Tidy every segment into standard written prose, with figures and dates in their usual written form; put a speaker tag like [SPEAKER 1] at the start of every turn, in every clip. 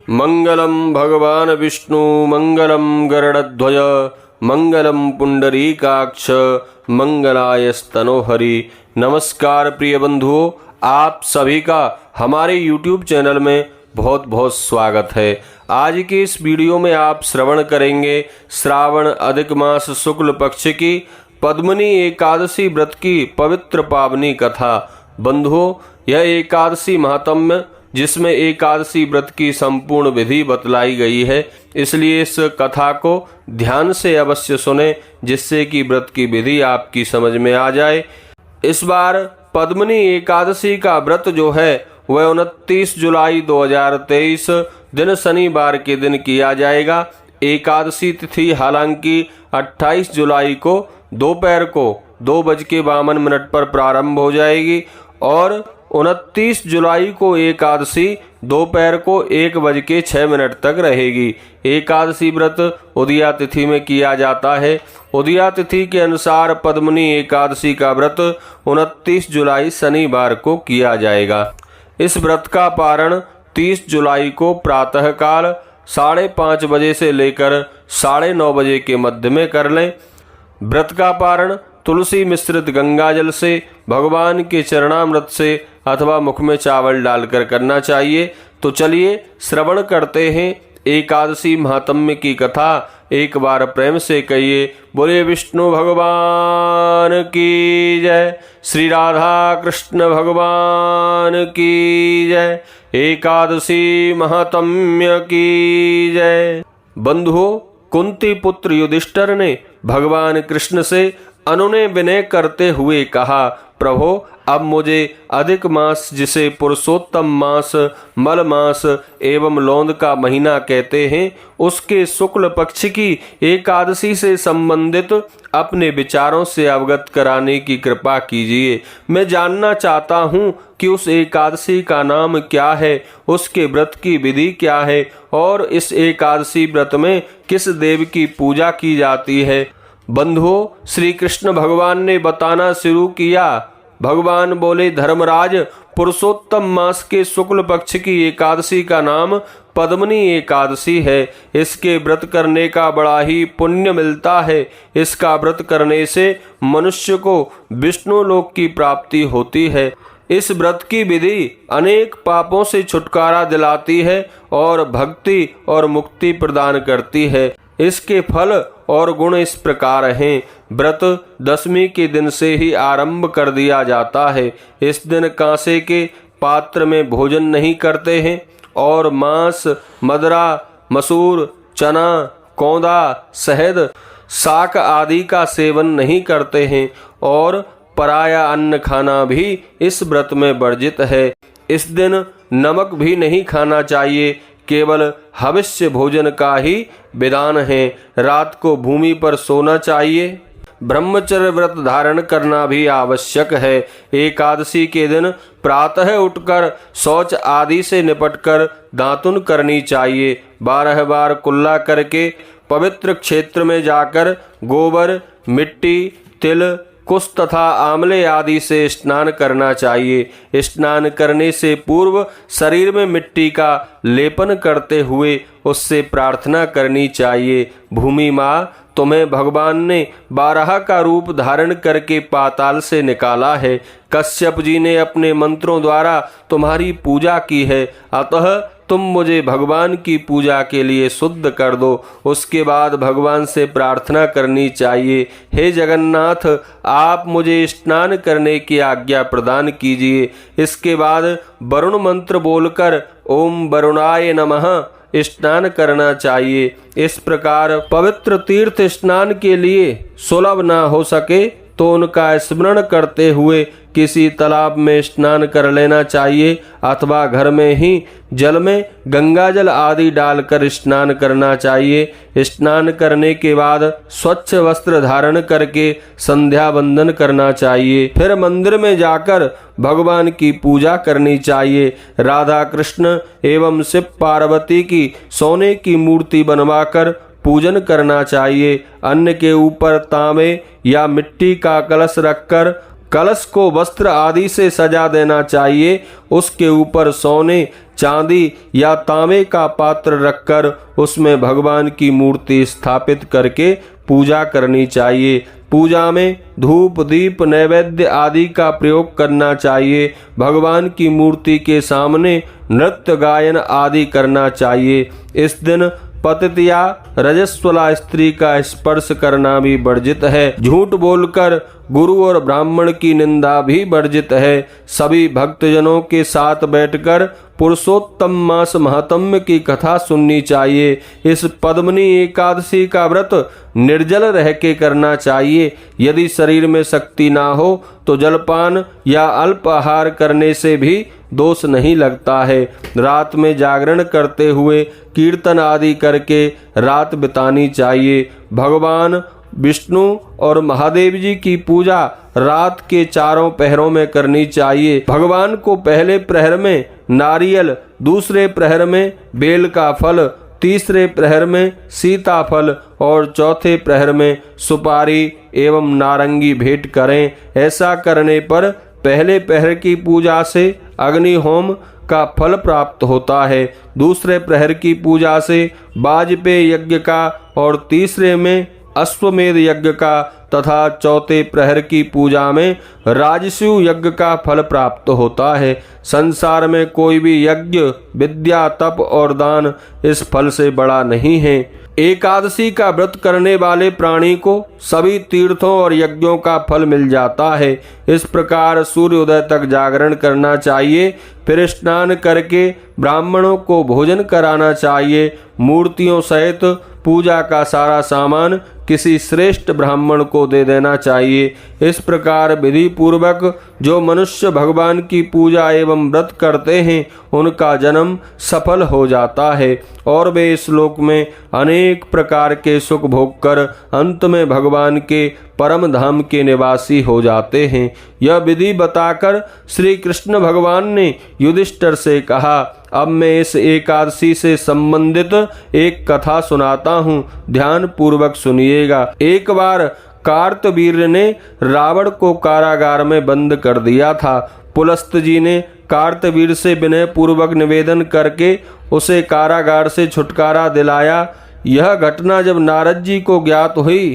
[SPEAKER 1] मंगलम भगवान विष्णु मंगलम गरुड़ध्वज मंगलम पुंडरीकाक्ष मंगलाय स्तनोहरि। नमस्कार प्रिय बंधुओं, आप सभी का हमारे YouTube चैनल में बहुत बहुत स्वागत है। आज की इस वीडियो में आप श्रवण करेंगे श्रावण अधिक मास शुक्ल पक्ष की पद्मिनी एकादशी व्रत की पवित्र पावनी कथा। बंधुओं, यह एकादशी महात्म्य जिसमें एकादशी व्रत की संपूर्ण विधि बतलाई गई है, इसलिए इस कथा को ध्यान से अवश्य सुने, जिससे कि व्रत की विधि आपकी समझ में आ जाए। इस बार पद्मिनी एकादशी का व्रत जो है वह 29 जुलाई 2023 दिन शनिवार के दिन किया जाएगा। एकादशी तिथि हालांकि 28 जुलाई को दोपहर को 2:52 पर प्रारंभ हो जाएगी और 29 जुलाई को एकादशी दोपहर को 1:06 तक रहेगी। एकादशी व्रत उदया तिथि में किया जाता है। उदया तिथि के अनुसार पद्मिनी एकादशी का व्रत 29 जुलाई शनिवार को किया जाएगा। इस व्रत का पारण 30 जुलाई को प्रातः काल 5:30 बजे से लेकर 9:30 बजे के मध्य में कर लें। व्रत का पारण तुलसी मिश्रित गंगा जल से, भगवान के चरणामृत से अथवा मुख में चावल डालकर करना चाहिए। तो चलिए श्रवण करते हैं एकादशी महात्म्य की कथा। एक बार प्रेम से कहिए, बोले विष्णु भगवान की जय, श्री राधा कृष्ण भगवान की जय, एकादशी महात्म्य की जय। बंधुओं, कुंती पुत्र युधिष्ठिर ने भगवान कृष्ण से अनुनय विनय करते हुए कहा, प्रभो अब मुझे अधिक मास जिसे पुरुषोत्तम मास, मल मास एवं लौंद का महीना कहते हैं, उसके शुक्ल पक्ष की एकादशी से संबंधित अपने विचारों से अवगत कराने की कृपा कीजिए। मैं जानना चाहता हूँ कि उस एकादशी का नाम क्या है, उसके व्रत की विधि क्या है और इस एकादशी व्रत में किस देव की पूजा की जाती है। बंधुओं, श्री कृष्ण भगवान ने बताना शुरू किया। भगवान बोले, धर्मराज, पुरुषोत्तम मास के शुक्ल पक्ष की एकादशी का नाम पद्मिनी एकादशी है। इसके व्रत करने का बड़ा ही पुण्य मिलता है। इसका व्रत करने से मनुष्य को विष्णु लोक की प्राप्ति होती है। इस व्रत की विधि अनेक पापों से छुटकारा दिलाती है और भक्ति और मुक्ति प्रदान करती है। इसके फल और गुण इस प्रकार हैं। व्रत दशमी के दिन से ही आरंभ कर दिया जाता है। इस दिन कांसे के पात्र में भोजन नहीं करते हैं और मांस, मदरा, मसूर, चना, कौंदा, शहद, शाक आदि का सेवन नहीं करते हैं और पराया अन्न खाना भी इस व्रत में वर्जित है। इस दिन नमक भी नहीं खाना चाहिए, केवल हविष्य भोजन का ही विधान है। रात को भूमि पर सोना चाहिए। ब्रह्मचर्य व्रत धारण करना भी आवश्यक है। एकादशी के दिन प्रातः उठकर शौच आदि से निपटकर दातुन करनी चाहिए। 12 बार कुल्ला करके पवित्र क्षेत्र में जाकर गोबर, मिट्टी, तिल, कुश तथा आंवले आदि से स्नान करना चाहिए। स्नान करने से पूर्व शरीर में मिट्टी का लेपन करते हुए उससे प्रार्थना करनी चाहिए, भूमि माँ, तुम्हें भगवान ने बारहा का रूप धारण करके पाताल से निकाला है। कश्यप जी ने अपने मंत्रों द्वारा तुम्हारी पूजा की है, अतः तुम मुझे भगवान की पूजा के लिए शुद्ध कर दो। उसके बाद भगवान से प्रार्थना करनी चाहिए, हे जगन्नाथ, आप मुझे स्नान करने की आज्ञा प्रदान कीजिए। इसके बाद वरुण मंत्र बोलकर ओम वरुणाय नमः स्नान करना चाहिए। इस प्रकार पवित्र तीर्थ स्नान के लिए सुलभ न हो सके तो उनका स्मरण करते हुए किसी तालाब में स्नान कर लेना चाहिए अथवा घर में ही जल में गंगा जल आदि डालकर स्नान करना चाहिए। स्नान करने के बाद स्वच्छ वस्त्र धारण करके संध्या वंदन करना चाहिए। फिर मंदिर में जाकर भगवान की पूजा करनी चाहिए। राधा कृष्ण एवं शिव पार्वती की सोने की मूर्ति बनवाकर पूजन करना चाहिए। अन्न के ऊपर तांबे या मिट्टी का कलश रखकर कलश को वस्त्र आदि से सजा देना चाहिए। उसके ऊपर सोने चांदी या तांबे का पात्र रखकर उसमें भगवान की मूर्ति स्थापित करके पूजा करनी चाहिए। पूजा में धूप दीप नैवेद्य आदि का प्रयोग करना चाहिए। भगवान की मूर्ति के सामने नृत्य गायन आदि करना चाहिए। इस दिन पतित या रजस्वला स्त्री का स्पर्श करना भी वर्जित है। झूठ बोलकर गुरु और ब्राह्मण की निंदा भी वर्जित है। सभी भक्तजनों के साथ बैठकर पुरुषोत्तम मास महात्म्य की कथा सुननी चाहिए। इस पद्मनी एकादशी का व्रत निर्जल रह के करना चाहिए। यदि शरीर में शक्ति ना हो तो जलपान या अल्प आहार करने से भी दोष नहीं लगता है। रात में जागरण करते हुए कीर्तन आदि करके रात बितानी चाहिए। भगवान विष्णु और महादेव जी की पूजा रात के चारों पहरों में करनी चाहिए। भगवान को पहले प्रहर में नारियल, दूसरे प्रहर में बेल का फल, तीसरे प्रहर में सीताफल और चौथे प्रहर में सुपारी एवं नारंगी भेंट करें। ऐसा करने पर पहले प्रहर की पूजा से अग्नि होम का फल प्राप्त होता है, दूसरे प्रहर की पूजा से वाजपेय यज्ञ का और तीसरे में अश्वमेध यज्ञ का तथा चौथे प्रहर की पूजा में राजसूय यज्ञ का फल प्राप्त होता है। संसार में कोई भी यज्ञ, विद्या, तप और दान इस फल से बड़ा नहीं है। एकादशी का व्रत करने वाले प्राणी को सभी तीर्थों और यज्ञों का फल मिल जाता है। इस प्रकार सूर्योदय तक जागरण करना चाहिए। फिर स्नान करके ब्राह्मणों को भोजन कराना चाहिए। मूर्तियों सहित पूजा का सारा सामान किसी श्रेष्ठ ब्राह्मण को दे देना चाहिए। इस प्रकार विधि पूर्वक जो मनुष्य भगवान की पूजा एवं व्रत करते हैं उनका जन्म सफल हो जाता है और वे इस लोक में अनेक प्रकार के सुख भोग कर अंत में भगवान के परम धाम के निवासी हो जाते हैं। यह विधि बताकर श्री कृष्ण भगवान ने युधिष्ठिर से कहा, अब मैं इस एकादशी से संबंधित एक कथा सुनाता हूँ, ध्यान पूर्वक सुनिएगा। एक बार कार्तवीर्य ने रावण को कारागार में बंद कर दिया था। पुलस्त जी ने कार्तवीर्य से विनय पूर्वक निवेदन करके उसे कारागार से छुटकारा दिलाया। यह घटना जब नारद जी को ज्ञात हुई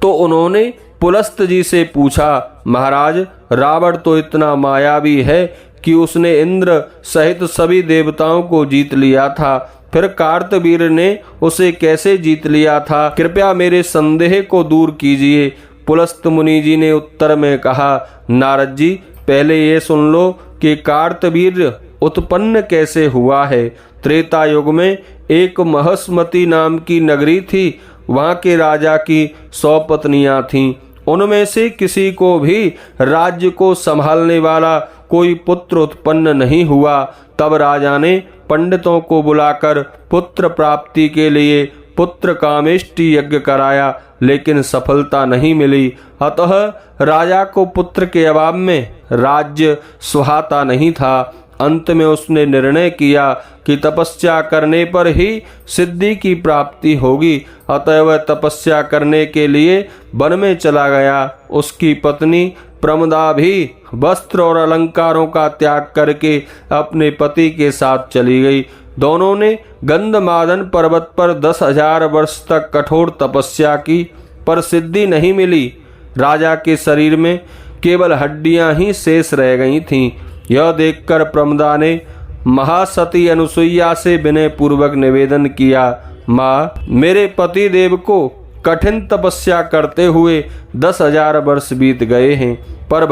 [SPEAKER 1] तो उन्होंने पुलस्त जी से पूछा, महाराज, रावण तो इतना मायावी है कि उसने इंद्र सहित सभी देवताओं को जीत लिया था, फिर कार्तवीर्य ने उसे कैसे जीत लिया था? कृपया मेरे संदेह को दूर कीजिए। पुलस्त मुनि जी ने उत्तर में कहा, नारद जी, पहले ये सुन लो कि कार्तवीर्य उत्पन्न कैसे हुआ है। त्रेता युग में एक महस्मती नाम की नगरी थी। वहाँ के राजा की 100 पत्नियां थीं। उनमें से किसी को भी राज्य को संभालने वाला कोई पुत्र उत्पन्न नहीं हुआ। तब राजा ने पंडितों को बुलाकर पुत्र प्राप्ति के लिए पुत्र कामेष्टि यज्ञ कराया, लेकिन सफलता नहीं मिली। अतः राजा को पुत्र के अभाव में राज्य सुहाता नहीं था। अंत में उसने निर्णय किया कि तपस्या करने पर ही सिद्धि की प्राप्ति होगी। अतः वह तपस्या करने के लिए वन में चला गया। उसकी पत्नी प्रमदा भी वस्त्र और अलंकारों का त्याग करके अपने पति के साथ चली गई। दोनों ने गंधमादन पर्वत पर 10,000 वर्ष तक कठोर तपस्या की, पर सिद्धि नहीं मिली। राजा के शरीर में केवल हड्डियां ही शेष रह गई थीं। यह देखकर प्रमदा ने महासती अनुसुईया से विनय पूर्वक निवेदन किया, माँ, मेरे पति देव को कठिन तपस्या करते हुए 10,000 वर्ष बीत गए हैं, पर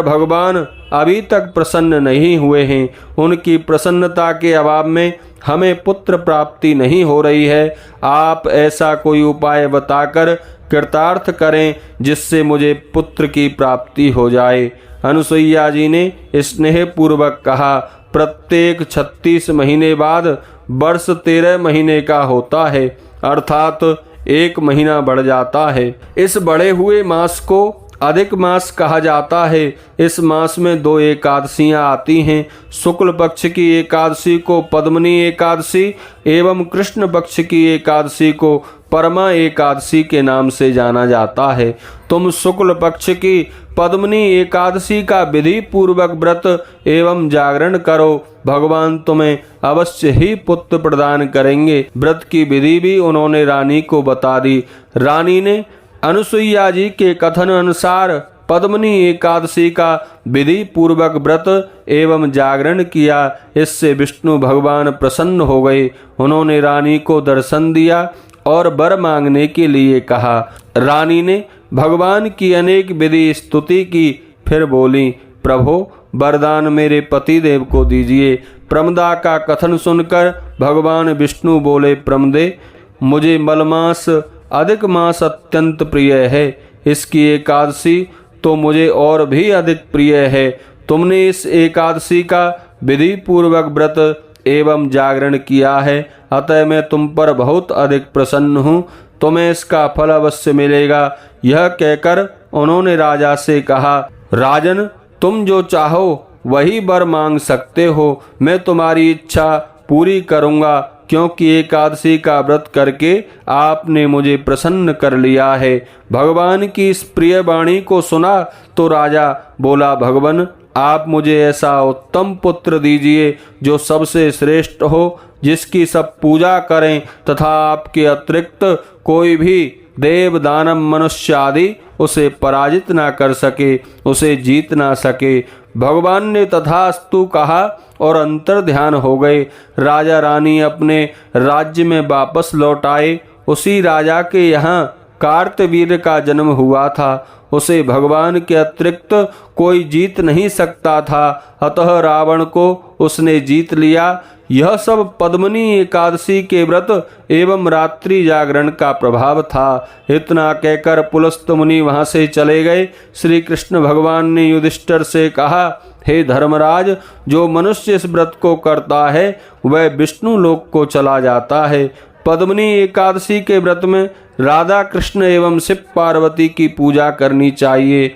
[SPEAKER 1] भगवान अभी तक प्रसन्न नहीं हुए हैं। उनकी प्रसन्नता के अभाव में हमें पुत्र प्राप्ति नहीं हो रही है। आप ऐसा कोई उपाय बताकर कृतार्थ करें जिससे मुझे पुत्र की प्राप्ति हो जाए। अनुसुईया जी ने स्नेह पूर्वक कहा, प्रत्येक 36 महीने बाद वर्ष 13 महीने का होता है, अर्थात 1 महीना बढ़ जाता है। इस बढ़े हुए मास को अधिक मास कहा जाता है। इस मास में 2 एकादशियां आती हैं। शुक्ल पक्ष की एकादशी को पद्मनी एकादशी एवं कृष्ण पक्ष की एकादशी को परमा एकादशी के नाम से जाना जाता है। तुम शुक्ल पक्ष की पद्मनी एकादशी का विधि पूर्वक व्रत एवं जागरण करो, भगवान तुम्हें अवश्य ही पुत्र प्रदान करेंगे। व्रत की विधि भी उन्होंने रानी को बता दी। रानी ने अनुसुईया जी के कथन अनुसार पद्मनी एकादशी का विधि पूर्वक व्रत एवं जागरण किया। इससे विष्णु भगवान प्रसन्न हो गए। उन्होंने रानी को दर्शन दिया और वर मांगने के लिए कहा। रानी ने भगवान की अनेक विधि स्तुति की, फिर बोली, प्रभो वरदान मेरे पति देव को दीजिए। प्रमदा का कथन सुनकर भगवान विष्णु बोले, प्रमदे मुझे मलमास अधिक मास अत्यंत प्रिय है। इसकी एकादशी तो मुझे और भी अधिक प्रिय है। तुमने इस एकादशी का विधि पूर्वक व्रत एवं जागरण किया है, अतः मैं तुम पर बहुत अधिक प्रसन्न हूँ। तुम्हें इसका फल अवश्य मिलेगा। यह कहकर उन्होंने राजा से कहा, राजन तुम जो चाहो वही वर मांग सकते हो। मैं तुम्हारी इच्छा पूरी करूँगा, क्योंकि एकादशी का व्रत करके आपने मुझे प्रसन्न कर लिया है। भगवान की इस प्रिय वाणी को सुना तो राजा बोला, भगवान आप मुझे ऐसा उत्तम पुत्र दीजिए जो सबसे श्रेष्ठ हो, जिसकी सब पूजा करें तथा आपके अतिरिक्त कोई भी देव दानव मनुष्य आदि उसे पराजित ना कर सके, उसे जीत ना सके। भगवान ने तथास्तु कहा और अंतर ध्यान हो गए। राजा रानी अपने राज्य में वापस लौट आए। उसी राजा के यहाँ कार्तवीर्य का जन्म हुआ था। उसे भगवान के अतिरिक्त कोई जीत नहीं सकता था, अतः रावण को उसने जीत लिया। यह सब पद्मनी एकादशी के व्रत एवं रात्रि जागरण का प्रभाव था। इतना कहकर पुलस्त मुनि वहां से चले गए। श्री कृष्ण भगवान ने युधिष्ठिर से कहा, हे धर्मराज, जो मनुष्य इस व्रत को करता है वह विष्णु लोक को चला जाता है। पद्मनी एकादशी के व्रत में राधा कृष्ण एवं शिव पार्वती की पूजा करनी चाहिए।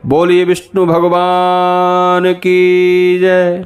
[SPEAKER 1] बोलिए विष्णु भगवान की जय।